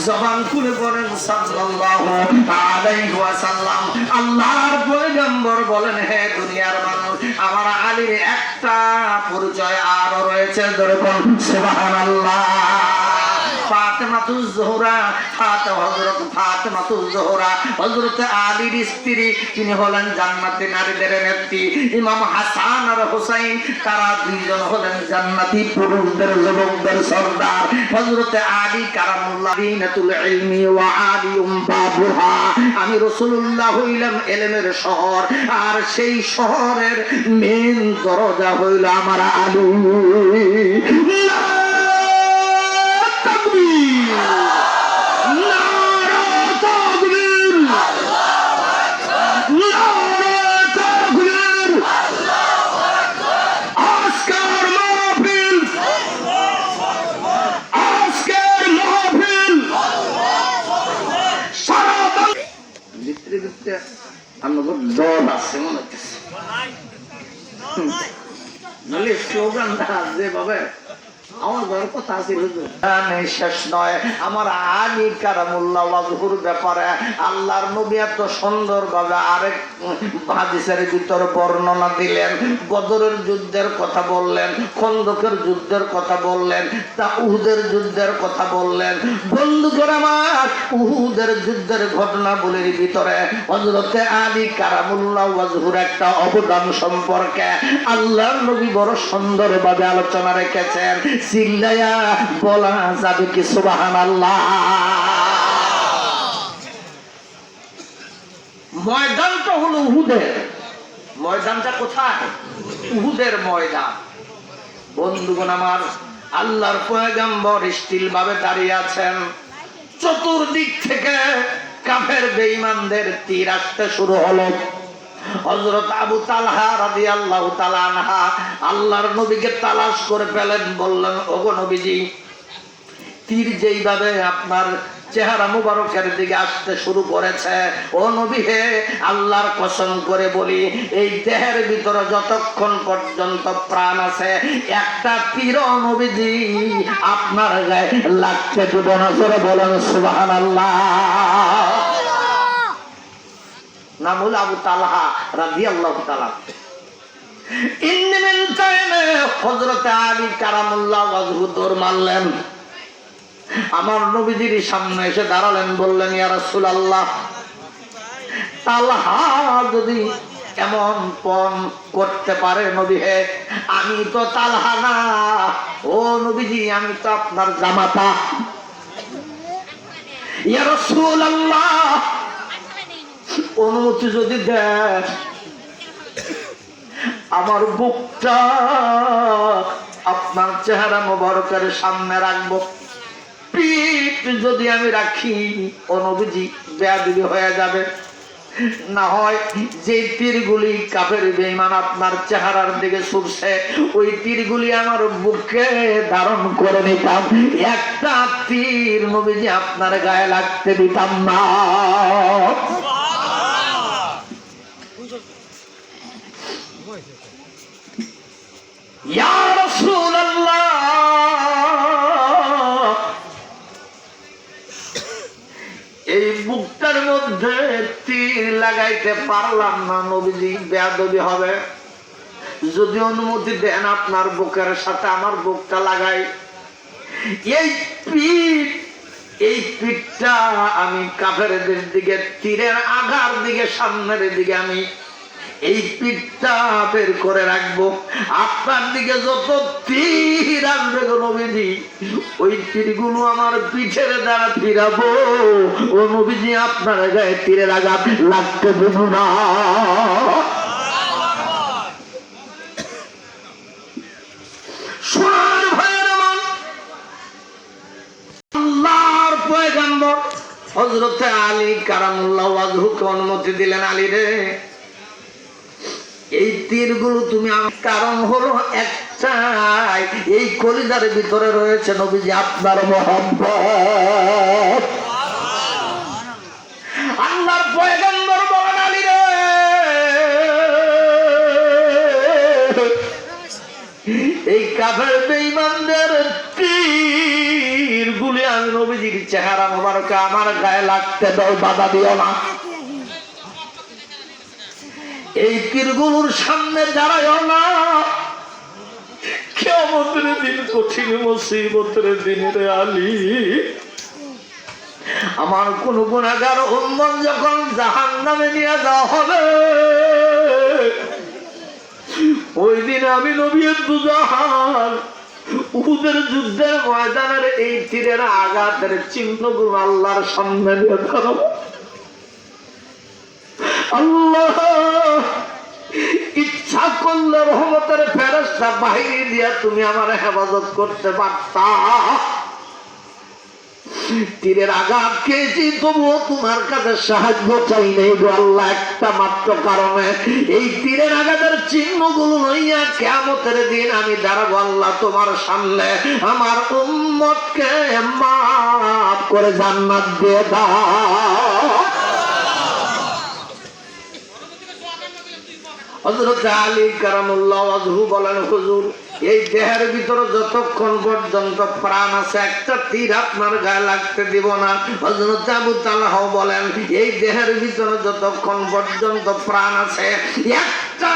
জবান খুলে বলেন সাল্লাল্লাহু আলাইহি ওয়াসাল্লাম। আল্লাহর পয়গম্বর বলেন, হে দুনিয়ার মানুষ, আমার আলীর একটা পরিচয় আরো রয়েছে, যেরকম সুবহানাল্লাহ। ফাতেমাতুজ জোহরা, হযরত ফাতেমাতুজ জোহরা হযরত আলীর স্ত্রী, তিনি হলেন জান্নাতি নারীদের নেত্রী। ইমাম হাসান আর হুসাইন, তারা দুইজন হলেন জান্নাতি পুরুষদের যুবকদের সর্দার। হযরত আলী কারামুল্লাহ দিনাতুল ইলমি ওয়া আলিউম বাবুহা। আমি রাসূলুল্লাহ হইলাম ইলমের শহর, আর সেই শহরের মেন দরজা হইল আমার আলী। আমার আলী কারামুল্লাহ ওয়াজহুর ব্যাপারে আল্লাহর নবী এত সুন্দর ভাবে আরেক হাদিসের ভিতর বর্ণনা দিলেন। বদরের যুদ্ধের কথা বললেন, খন্দকের যুদ্ধের কথা বললেন, তা উহুদের যুদ্ধের কথা বললেন। বন্ধুগণ আমার, উহুদের যুদ্ধের ঘটনাগুলির ভিতরে হযরত আলী কারামুল্লাহ ওয়াজহুর একটা অবদান সম্পর্কে আল্লাহর নবী বড় সুন্দর ভাবে আলোচনা রেখেছেন। চিল্লায়া বলা যাবে কি সুবহানাল্লাহ? ময়দানটা হলো উহুদের। ময়দানটা কোথায়? উহুদের ময়দান। বন্ধুগণ আমার, আল্লাহর পয়গম্বর স্থির ভাবে দাঁড়িয়ে আছেন। চতুর্দিক থেকে কাফের বেঈমানদের তীর আসতে শুরু হলো। হযরত আবু তালহা রাদিয়াল্লাহু তাআলা আনহা আল্লাহর নবীকে তালাশ করে পেলেন, বললেন, ওগো নবীজি, তীর যেইভাবে আপনার চেহারা মুবারকের দিকে আসতে শুরু করেছে, ও নবী হে, আল্লাহর কসম করে বলি, এই দেহের ভিতরে যতক্ষণ পর্যন্ত প্রাণ আছে একটা তীর নবীজি আপনার গায়ে লাগতে দেব না। জোরে বলেন সুবহানাল্লাহ। নাম হলো আবু তালহা রাদিয়াল্লাহু তাআলা। ইন্দিমিন টাইমে হযরত আলী কারামুল্লাহ ওয়াজহু দৌড় মারলেন, আমার নবীজির সামনে এসে দাঁড়ালেন, বললেন, ইয়া রাসূলুল্লাহ, তালহা যদি এমন পণ করতে পারে, নবী হে, আমি তো তালহা না, ও নবীজি, আমি তো আপনার জামাতা। ইয়া রাসূলুল্লাহ, অনুমতি যদি দেন, আমার বুকটা আপনার চেহারা মোবারকের সামনে রাখবো। পিঠ যদি আমি রাখি, ও নবীজি, বেয়াদবি হয়ে যাবে। না হয় যে তীরগুলি কাফের বেঈমান আপনার চেহারার দিকে ছুটছে, ওই তীরগুলি আমার বুকে ধারণ করে নিতাম, একটা তীর নবীজি আপনার গায়ে লাগতে দিতাম না। ইয়া রাসূলুল্লাহ, এই বুকটার মধ্যে তীর লাগাইতে পারলাম না, নবীজি, বেয়াদবি হবে। যদি অনুমতি দেন, আপনার বুকের সাথে আমার বুকটা লাগাই। এই পিঠটা আমি কাফেরদের দিকে, তীরের আঘার দিকে, সামনের দিকে আমি এই পিঠটা বের করে রাখবো। আপনার দিকে যত তীর আসবে গো নবীজি, ওই তীরগুলো আমার পিঠের দ্বারা ফিরাবো। ও নবীজি, আপনার গায়ে তীরের আঘাত লাগতে দেব না। সোনার ভাইয়ের আমার, আল্লাহর পয়গম্বর হযরত আলী কারামুল্লাহ ওয়াজহুকে অনুমতি দিলেন, আলী রে, এই তীরগুলো তুমি, কারণ হলো একটাই, এই কলিজার ভিতরে রয়েছে নবীজি আপনার মহব্বত। আল্লাহর পয়গম্বর বলেন, আলী রে, এই কাফের বেঈমানদের তীরগুলি আমি নবীজির চেহারা মোবারক আমার গায়ে লাগতে দাও, বাধা দিও না। এই তীরগুলোর সামনে দাঁড়ায়ও না। কিয়ামতের দিন কঠিন মুসিবতের দিনের আলী, আমার কোন গুনাহগার উম্মত যখন জাহান্নামে নিয়ে যাওয়া হবে, ওই দিন আমি নবী দুজাহান উহুদের যুদ্ধের ময়দানের এই তীরের আঘাতের চিহ্নগুলো আল্লাহর সামনে নিয়ে দাঁড়াবো। আল্লাহ ইচ্ছা করলে রহমতের ফেরেশতা বাহিনী দিয়া তুমি আমার হেফাজত করতে পারতা। তীরের আঘাত খেয়েছি, তবুও তোমার কাছে সাহায্য চাই নাই গো আল্লাহ, একটা মাত্র কারণে। এই তীরের আঘাতের চিহ্নগুলো লইয়া কিয়ামতের দিন আমি দাঁড়াবো আল্লাহ তোমার সামনে। আমার উম্মতকে মাফ করে জান্নাত দিয়ে দাও। হযরত আলী কারামুল্লাহ ওয়াজহু বলেন, হুজুর এই দেহের ভিতরে যতক্ষণ পর্যন্ত প্রাণ আছে একটা তীর আপনার গায়ে লাগতে দিব না। হযরত আবু তালহা বলেন, এই দেহের ভিতরে যতক্ষণ পর্যন্ত প্রাণ আছে একটা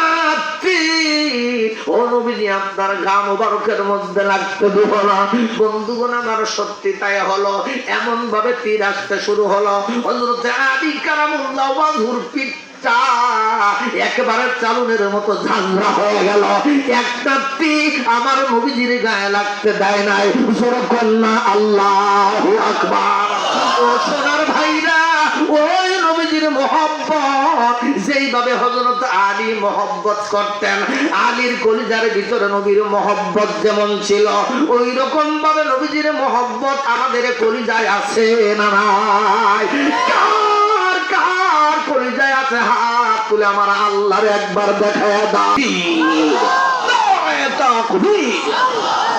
তীর ও নবীজি আপনার গা মোবারকের মধ্যে লাগতে দিব না। বন্ধুগণ আমার সত্যি তাই হলো। এমন ভাবে তীর আসতে শুরু হলো, হযরত আলী কারামুল্লাহ ওয়াজহুর পিঠ একেবারে চালুনের মতো ঝাঁঝরা হয়ে গেল। একটা তীর আমার নবীজির গায়ে লাগতে দেয় নাই। কন্যা আল্লাহু আকবার। ও সোনার ভাইরা, ওই নবীজির মহব্বত যেইভাবে হযরত আলী মহব্বত করতেন, আলীর কলিজার ভিতরে নবীর মহব্বত যেমন ছিল, ওই রকম ভাবে নবীজির মহব্বত আমাদের কলিজায় আছে না নাই? কলিজায় আছে? হাত তুলে আমার আল্লাহর একবার দেখায় দাও।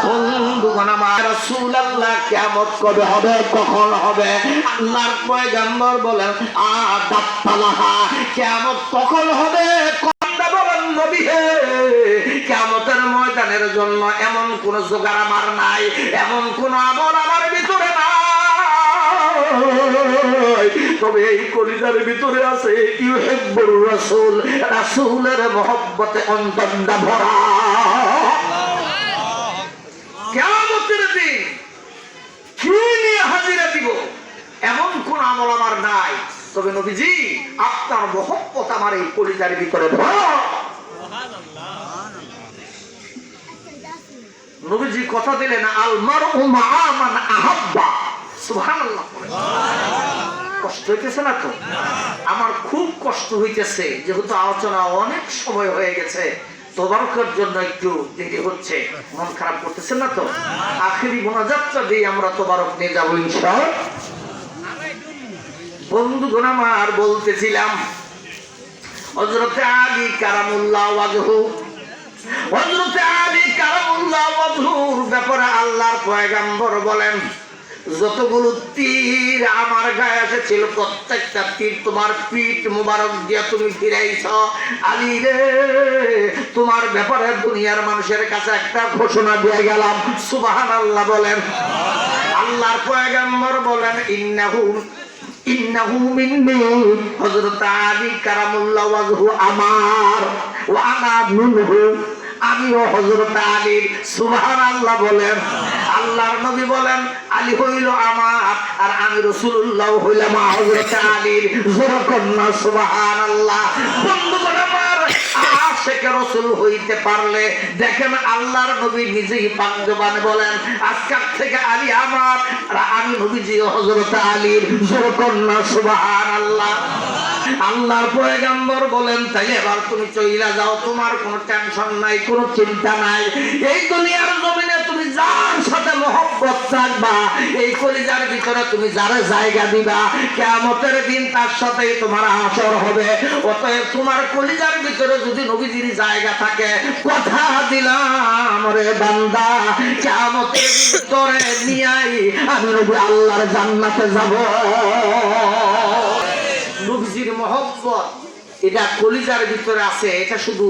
বন্ধুগণ আমার, রাসূলুল্লাহ কিয়ামত কবে হবে, কখন হবে? আল্লাহর পয়গম্বর বলেন আদাতালাহা, কিয়ামত কখন হবে? কথা বলেন নবী হে, কিয়ামতের ময়দানের জন্য এমন কোন জোগাড় আমার নাই, এমন কোন আমল আমার ভিতরে নাই, তবে এই কলিজার ভিতরে আছে ইউহিব্বুর রাসূল, রাসূলের মহব্বতে অন্তরটা ভরা। কিয়ামতের দিন কি নিয়ে হাজিরা দিব এমন কোন আমল আমার নাই, তবে নবীজি আপনার মহব্বত আমার এই কলিজার ভিতরে ভরা। নবীজি কথা দিলেন, আল মারউ মাআ মান আহাব্বা। সুবহানাল্লাহ। কষ্ট হইতেছে না তো? আমার খুব কষ্ট হইতেছে, যেহেতু আলোচনা অনেক সময় হয়ে গেছে, তবারকের জন্য একটু দেরি হচ্ছে। মন খারাপ করতেছেন না তো? আখেরি মোনাজাতটা দিয়ে আমরা তবারক নিয়ে যাবো ইনশাআল্লাহ। বন্ধুগণ আমার, বলতেছিলাম হযরত আলী কারামুল্লাহ ওয়াজহু, হযরত আলী কারামুল্লাহ ওয়াজহুর ব্যাপারে আল্লাহর পয়গম্বর বলেন, যতগুলো তীর আমার গায়ে এসেছিল প্রত্যেকটা তীর তোমার পিঠ মুবারক দিয়ে তুমি ফিরাইছ। আলী রে, তোমার ব্যাপারে দুনিয়ার মানুষের কাছে একটা ঘোষণা দিয়ে গেলাম। সুবহানাল্লাহ বলেন। আল্লাহর পয়গম্বর বলেন, ইন্নাহু মিন্নি, হযরত আলী কারামুল্লাহ ওয়াজহু আমার, ওয়া আনা মিনহু, আমিও হযরত আলীর। সুবহানাল্লাহ বলেন। আল্লাহর নবী বলেন, আলী হইল আমার আর আমি রাসূলুল্লাহ হইলাম হযরত আলীর। জোরে কন্যা সুবহানাল্লাহ। বন্ধুগণ আমার, আশিকে রাসূল হইতে পারলে দেখেন আল্লাহর নবী নিজেই পাক জবানে বলেন, আজকের থেকে আলী আমার আর আমি নবীজি হযরত আলীর। জোরে কন্যা সুবহানাল্লাহ। আল্লাহর পয়গম্বর বলেন, তাই এবার তুমি চইলা যাও, তোমার কোনো টেনশন নাই, কোনো চিন্তা নাই। এই দুনিয়ার জমিনে তুমি যার সাথে মহব্বত রাখবা, এই কলিজার ভিতরে তুমি যারে জায়গা দিবা, কিয়ামতের দিন তার সাথেই তোমার হাসর হবে। অতএব তোমার কলিজার ভিতরে যদি নবীজির জায়গা থাকে, কথা দিলাম রে বান্দা, কিয়ামতের ভিতরে নিয়াই আমি নবী আল্লাহর জান্নাতে যাব। নবীজির মহব্বত এটা কলিজার ভিতরে আছে, এটা শুধু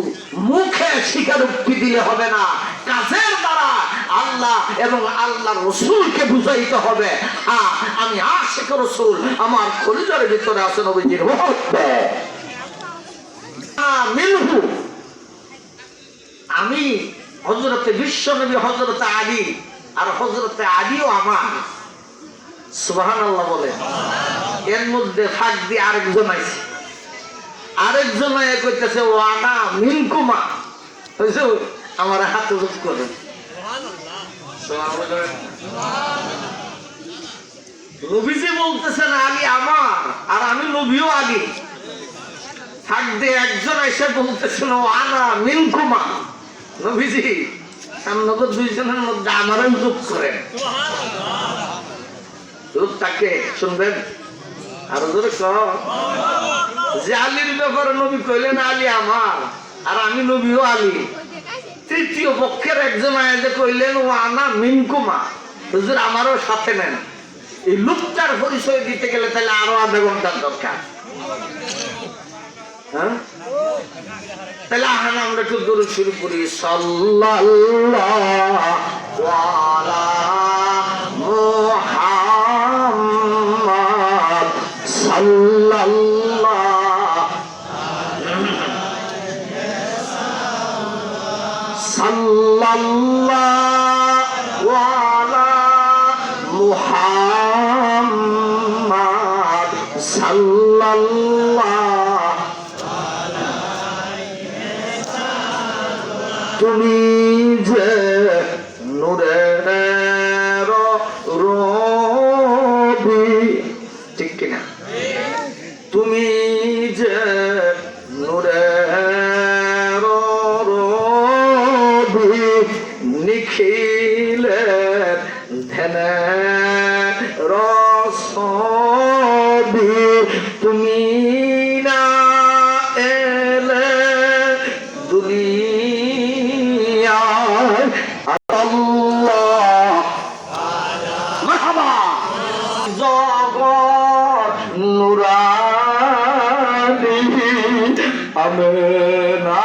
মুখে স্বীকারোক্তি দিলে হবে না, কাজের দ্বারা আল্লাহ এবং আল্লাহর রাসূলকে বুঝাইতে হবে হ্যাঁ আমি আশিক রাসূল, আমার কলিজার ভিতরে আছে নবীজির মহব্বত। মিনহু, আমি হযরতে বিশ্বনবী হযরতে আলী, আর হযরতে আলীও আমার। সুবহানাল্লাহ বলে। এর মধ্যে ফাঁক দিয়ে আরেকজন আছে, আরেকজন কইতেছে ওয়ানা মিনকুমা, আমার হাতে যোগ করে। নবীজি বলতেছেন আলী আমার, আর আমি নবীও আলী। ফাঁক দিয়ে একজন এসে বলতেছেন ওয়ানা মিনকুমা, নবীজি আপনাদের দুইজনের মধ্যে আমারও যোগ করেন। লোকটাকে শুনবেন আরো জোরে যে আলীর ব্যাপারে নবী কইলেন আলী আমার, আর আমি নবীও আলী। তৃতীয় পক্ষের একজন আয়াতে কইলেন ও আনা মিনকুমা, হুজুর আমারও সাথে নেন। এই লোকটার পরিচয় দিতে গেলে তাহলে আরো আধা ঘন্টার দরকার। হ্যাঁ তাহলে আহান আমরা একটু দূরে শুরু করি। সাল্লাল্লাহু আলা মুহাম্মাদ সাল্লাল্লাহু আলা মুহাম্মাদ সাল্লাল্লাহু। তুমি যে নূরের রবি, ঠিক কিনা? তুমি যে নূরের রবি, নিখিলের ধ্যানে রসবি, তুমি না এলে দুনিয়ায় আল্লাহ মারহাবা। জগৎ নুরানি আমেনা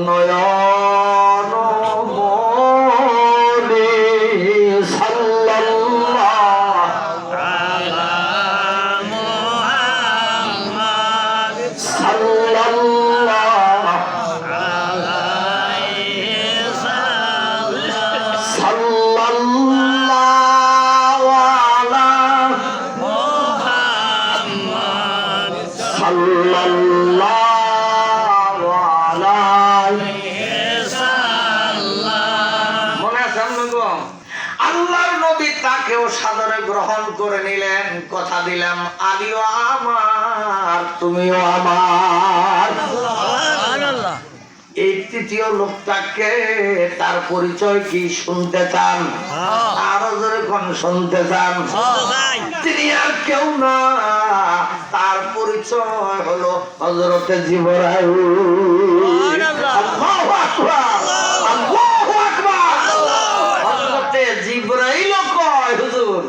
নয়ন মনি সাল্লাল্লাহু আলা মুহাম্মাদ সাল্লাল্লাহু আলাইহি সাল্লাম সাল্লাল্লাহু আলা মুহাম্মাদ সাল্লাল্লাহু আলাইহি সাল্লাম। মনে আছে আপনাদের? আল্লাহর নবী তাকেও সাদরে গ্রহণ করে নিলেন। কথা দিলাম আলীও আমার, তুমিও আমার। এই তৃতীয় লোকটাকে তার পরিচয় কি শুনতে চান? আরো জোরে কোন শুনতে চান? তিনি আর কেউ না, তার পরিচয় হলো হযরতে জিবরাইল। আল্লাহু আকবার, আল্লাহু আকবার। হযরতে জিবরাইল কয় হুজুর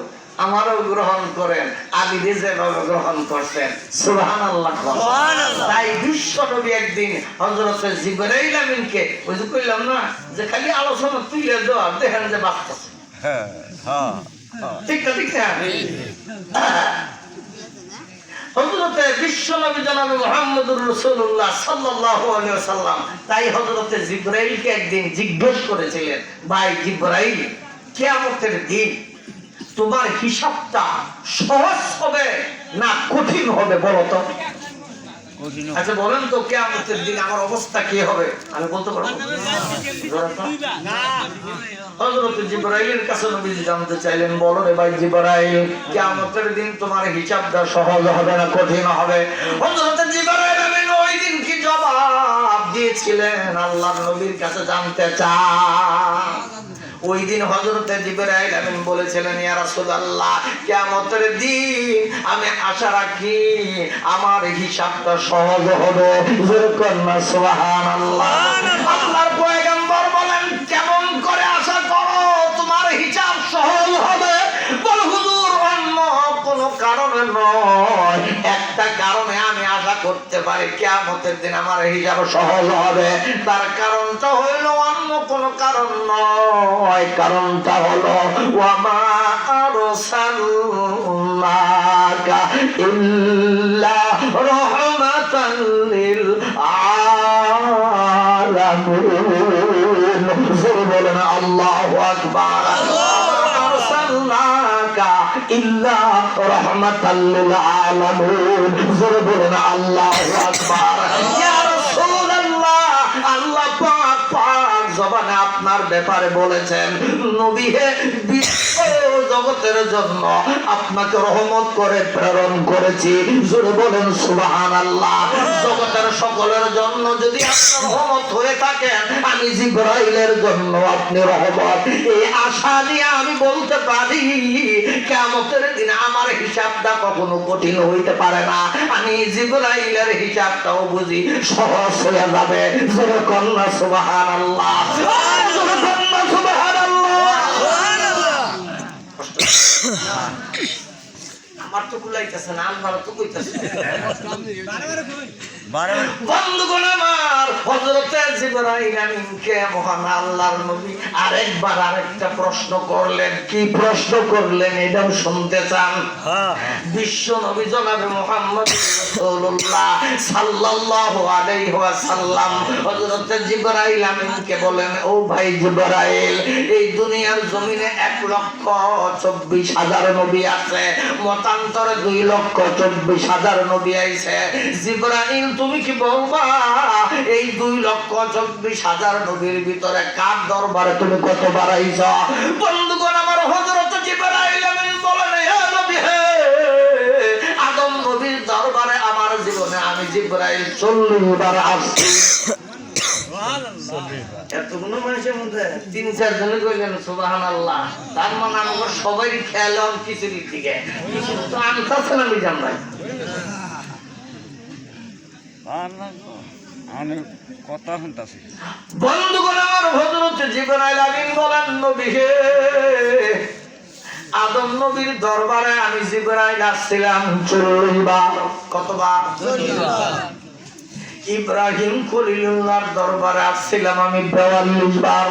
আমারও গ্রহণ করেন, আমি যেভাবে গ্রহণ করছেন। সুবহানাল্লাহ। তাই বিশ্ব নবী একদিন হযরতে জিবরাইল আমিনকে ওই যে কইলাম না যে খালি আলোচনা তুলে দেওয়া, দেখেন যে বাঁচতেছে। ঠিক না? ঠিক না? হযরতে বিশ্ব নবী জনাবে মুহাম্মদুর রাসূলুল্লাহ সাল্লাল্লাহু আলাইহি ওয়াসাল্লাম তাই হযরতে জিবরাইলকে একদিন জিজ্ঞেস করেছিলেন, ভাই জিবরাইল, কিয়ামতের দিন তোমার হিসাবটা সহজ হবে না কঠিন হবে বলো তো? আচ্ছা বলেন তো কিয়ামতের দিন আমার অবস্থা কি হবে? আমি বলতে পারবো? হযরত জিবরাইলের কাছে নবীজি জানতে চাইলেন, বলো রে ভাই জিবরাইল, কিয়ামতের দিন তোমার হিসাবটা সহজ হবে না কঠিন হবে? হযরত জিবরাইল আমিন ওই দিন কি জবাব দিয়েছিলেন আল্লাহর নবীর কাছে জানতে চান। ওই দিন হযরতে জিবরাইল আমিন বলেছিলেন, ইয়া রাসূলুল্লাহ, কিয়ামতের দিন আমি আশা রাখি আমার হিসাবটা সহজ হবে। সুবহানাল্লাহ। আল্লাহর পয়গম্বর বলেন, কেমন করে আশা করো তোমার হিসাব সহজ হবে? বল হুজুর অন্য কোন কারণে নয়, একটা কারণে আমি আশা করতে পারি কিয়ামতের দিন আমার হিসাব সহজ হবে। তার কারণটা হইল অন্য কোন কারণ নয়, কারণটা হলো ওয়ামা আরসালনাকা ইল্লা রাহমাতাল লিল আলামিন। জোরে বলেন আল্লাহু আকবার। আরসালনাকা ইল্লা রাহমাতাল লিল আলামিন। জোরে বলেন আল্লাহু আকবার। ইয়া রাসূলুল্লাহ, আল্লাহ পাক পাক জবানে আপনার ব্যাপারে বলেছেন, নবী হে বিশ্ব জগতের জন্য আপনাকে রহমত করে প্রেরণ করেছি। জোরে বলেন সুবহানাল্লাহ। জগতের সকলের জন্য যদি আপনি রহমত হয়ে থাকেন, আমি জিবরাইলের জন্য আপনি রহমত। এই আশা নিয়ে আমি বলতে পারি কিয়ামতের দিনে আমার হিসাবটা কখনো কঠিন হইতে পারে না। আমি জিবরাইলের হিসাবটাও বুঝি সহজ হয়ে যাবে। জোরে কন্যা সুবহানাল্লাহ, জোরে কন্যা সুবহানাল্লাহ। আমার তো বুলাইতেছে না, আমার তো কইতাছে। বন্ধুগণ আমার, হযরতে জিবরাইল আমিনকে মহান আল্লাহর নবী আরেকটা প্রশ্ন করলেন। কি প্রশ্ন করলেন এটাও শুনতে চান? বিশ্ব নবী জনাবে মুহাম্মদ রাসূলুল্লাহ সাল্লাল্লাহু আলাইহি ওয়াসাল্লাম হযরতে জিবরাইল আমিনকে বলেন, ও ভাই জিবরাইল, এই দুনিয়ার জমিনে 1,24,000 নবী আছে, মতান্তরে 2,24,000 নবী আইছে। জিবরাইল, তুমি কি বলবা এই 2,24,000 নবীর ভিতরে কার দরবারে তুমি কতবার আইছ? বন্ধুগণ আমার, হযরত জিবরাইল আমিন বলেন, হে নবী হে, আদম নবীর দরবারে আমার জীবনে আমি জিবরাইল 40 বার আসছি। এতগুলো মানুষের মধ্যে 3-4 জনে কইলেন সুবহানাল্লাহ। তার মানে আমাদের সবাই খেয়াল কিছুর দিকে কিছু তো আনতাছে না বুঝাম ভাই। কথা শুনতাছি। বন্ধুগণ আমার, হযরত জিবরাইল আমিন বলেন, নবী হে, আদম নবীর দরবারে আমি জিবরাইল আসছিলাম 40 বার। কতবার? 40 বার। ইব্রাহিম খলিলুল্লাহর দরবারে আসছিলাম আমি 42 বার।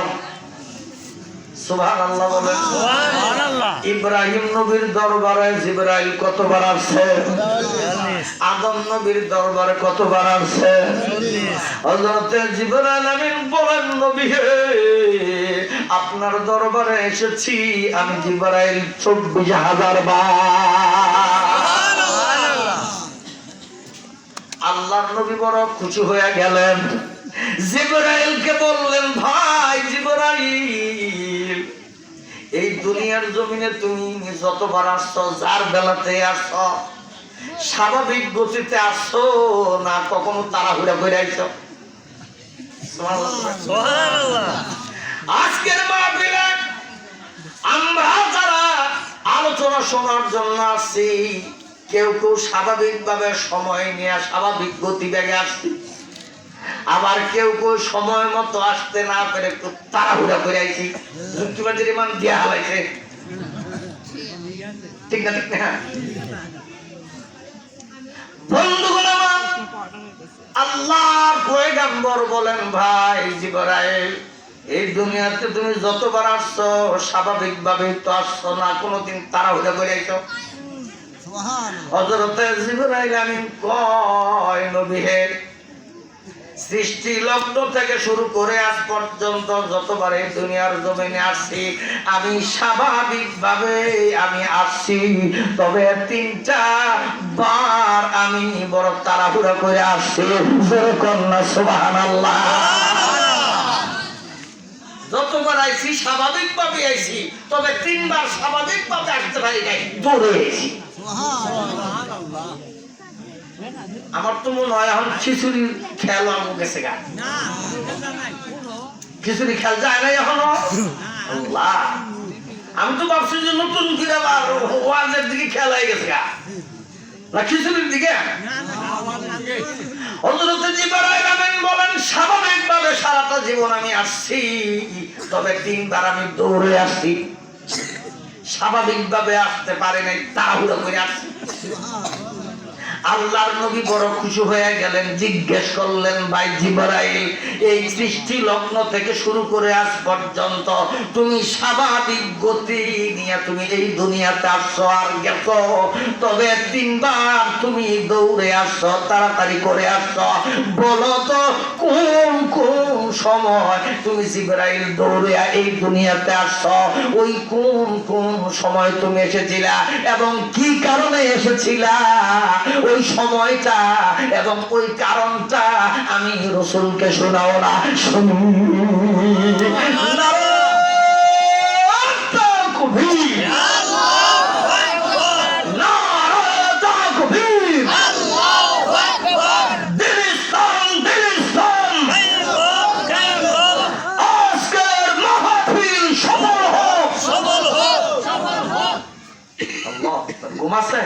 সুবহানাল্লাহ বলেন। সুবহানাল্লাহ। ইব্রাহিম নবীর দরবারে জিবরাইল কতবার আসছে? 40। আদম নবীর দরবারে কতবার আসছে? 40। হযরতে জিবরাইল আমিন বলেন, নবী হে, আপনার দরবারে এসেছি আমি জিবরাইল 24,000 বার। আল্লাহর নবী বড় খুশি হয়ে গেলেন। জিবরাইলকে বললেন, ভাই জিবরাইল, এই দুনিয়ার জমিনে তুমি যতবার আসছো, যার বেলাতে আসছো, স্বাভাবিক গতিতে আসছো না কখনো তাড়াহুড়া করে আইছো? সুবহানাল্লাহ। আজকের মাহফিলে আমরা যারা আলোচনা শোনার জন্য আসছি, কেউ কেউ স্বাভাবিকভাবে সময় নিয়ে স্বাভাবিক গতিবেগে আসছে, আবার কেউ কেউ সময় মতো আসতে না পেরে একটু তাড়াহুড়া করে আইছি, যুক্তিবাদীর মান দিয়া হালাইছে। ঠিক না? ঠিক না? বন্ধুগণ আমার, আল্লাহর পয়গম্বর বলেন, ভাই জিবরাইল, এই দুনিয়াতে তুমি যতবার আসছো স্বাভাবিকভাবে তো আসছো না, কোনোদিন তাড়াহুড়া করে আইছো? হযরতে জিবরাইল আমিন কয়, নবী হে, সৃষ্টি লগ্ন থেকে শুরু করে আজ পর্যন্ত যতবার এই দুনিয়ার জমিনে আসছি, আমি স্বাভাবিকভাবে আমি আসছি, তবে 3টা বার আমি বড় তাড়াহুড়া করে আসছি। জোরে কন্যা সুবহানাল্লাহ। যতবার আইছি স্বাভাবিকভাবে আইছি, তবে 3 বার স্বাভাবিকভাবে আসতে পারি নাই, দৌড়ে আইছি। আমার তো মনে হয় এখন খিচুড়ির খেয়াল আমার গেছে গা। খিচুড়ি খেয়াল যায় না এখনো? আল্লাহ, আমি তো ভাবছি যে নতুন করে আবার ওয়াজের দিকে খেয়াল হয়ে গেছে গা, না খিচুড়ির দিকে? হযরত জিবরাইল আমিন বলেন, স্বাভাবিকভাবে সারাটা জীবন আমি আসছি, তবে 3 বার আমি দৌড়ে আসছি। স্বাভাবিকভাবে আসতে পারে নাই, তাড়াহুড়ো করে আসছে। আল্লাহর নবী বড় খুশি হয়ে গেলেন, জিজ্ঞেস করলেন, ভাই জিবরাইল, এই সৃষ্টি লগ্ন থেকে শুরু করে আজ পর্যন্ত তুমি স্বাভাবিক গতি নিয়ে তুমি এই দুনিয়াতে আসছো আর গেছো, তবে 3 বার তুমি দৌড়ে আসছো, তাড়াতাড়ি করে আসছো, বলো তো কোন কোন সময় তুমি জিবরাইল দৌড়ে এই দুনিয়াতে আসছো? ওই কোন কোন সময় তুমি এসেছিলা এবং কি কারণে এসেছিলা? ওই সময়টা এবং ওই কারণটা আমি রাসূলকে শোনাও না। ঘুম আছে?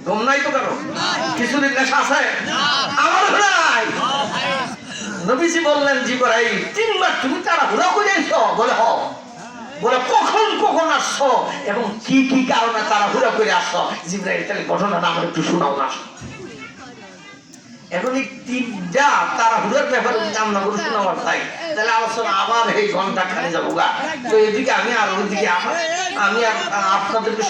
ঘুম নাই তো কারো? কিছুদিন নেশা আছে? আমার নাই। নবীজি বললেন, জিবরাইল 3 বার তুমি তাড়াহুড়া করে এসো? বলে হ। বলে কখন কখন আসছো এবং কি কি কারণে তাড়াহুড়া করে আসছো? জিবরাইল তাহলে ঘটনাটা আমার একটু শোনাও না। এখন এই 3টা তাড়াহুড়ার ব্যাপারে আমরা করে শোনাবার চাই, তাহলে আলোচনা আবার এই ঘন্টা খানে যাবো গা। তো এদিকে আমি আর ওইদিকে আমি আর আপনাদেরকে